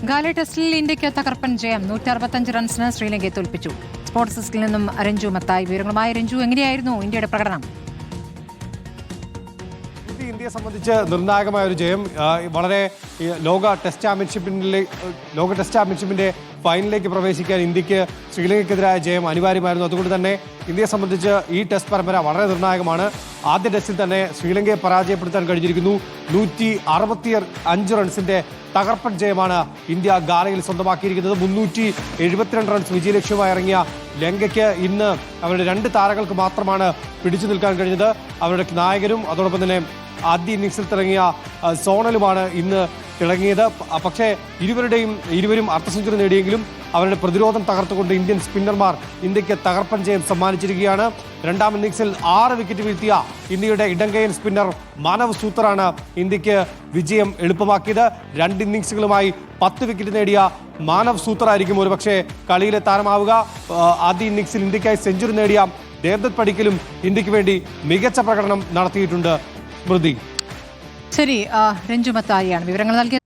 Gala ടെസ്റ്റിൽ ഇന്ത്യയ്ക്ക് തകർപ്പൻ ജയം 165 റൺസിന് ശ്രീലങ്കയെ തോൽപ്പിച്ചു. സ്പോർട്സ് ഡെസ്കിൽ നിന്നും രഞ്ജു മത്തായി വിവരങ്ങളുമായി. രഞ്ജു, എങ്ങനെയായിരുന്നു ഇന്ത്യയുടെ പ്രകടനം? ഇന്ത്യയെ സംബന്ധിച്ച് നിർണായകമായ ഒരു ജയം. വളരെ ലോക ടെസ്റ്റ് ചാമ്പ്യൻഷിപ്പിന്റെ ഫൈനലിലേക്ക് പ്രവേശിക്കാൻ ഇന്ത്യക്ക് ശ്രീലങ്കയ്ക്കെതിരായ ജയം അനിവാര്യമായിരുന്നു. അതുകൊണ്ട് തന്നെ ഇന്ത്യയെ സംബന്ധിച്ച് ഈ ടെസ്റ്റ് പരമ്പര വളരെ നിർണായകമാണ്. ആദ്യ ടെസ്റ്റിൽ തന്നെ ശ്രീലങ്കയെ പരാജയപ്പെടുത്താൻ കഴിഞ്ഞിരിക്കുന്നു. 165 റൺസിന്റെ തകർപ്പൻ ജയമാണ് ഇന്ത്യ ഗാലയിൽ സ്വന്തമാക്കിയിരിക്കുന്നത്. 372 റൺസ് വിജയലക്ഷ്യമായി ഇറങ്ങിയ ലങ്കയ്ക്ക് ഇന്ന് അവരുടെ 2 താരങ്ങൾക്ക് മാത്രമാണ് പിടിച്ചു നിൽക്കാൻ കഴിഞ്ഞത്. അവരുടെ നായകരും അതോടൊപ്പം തന്നെ ആദ്യ ഇന്നിംഗ്സിൽ തിളങ്ങിയ സോണലുമാണ് ഇന്ന് തിളങ്ങിയത്. പക്ഷേ ഇരുവരും അർദ്ധ സെഞ്ചുറി നേടിയെങ്കിലും അവരുടെ പ്രതിരോധം തകർത്തുകൊണ്ട് ഇന്ത്യൻ സ്പിന്നർമാർ ഇന്ത്യക്ക് തകർപ്പൻ ജയം സമ്മാനിച്ചിരിക്കുകയാണ്. രണ്ടാം ഇന്നിംഗ്സിൽ 6 വിക്കറ്റ് വീഴ്ത്തിയ ഇന്ത്യയുടെ ഇടങ്കയൻ സ്പിന്നർ മാനവ് സൂത്രറാണ് ഇന്ത്യക്ക് വിജയം എളുപ്പമാക്കിയത്. 2 ഇന്നിംഗ്സുകളുമായി 10 വിക്കറ്റ് നേടിയ മാനവ് സൂത്രറായിരിക്കും ഒരുപക്ഷെ കളിയിലെ താരമാവുക. ആദ്യ ഇന്നിംഗ്സിൽ ഇന്ത്യക്കായി സെഞ്ചുറി നേടിയ ദേവ്ദത്ത് പടിക്കലും ഇന്ത്യക്ക് വേണ്ടി മികച്ച പ്രകടനം നടത്തിയിട്ടുണ്ട്. സ്മൃതി. ശരി, രഞ്ജു മത്തായിയാണ് വിവരങ്ങൾ നൽകിയത്.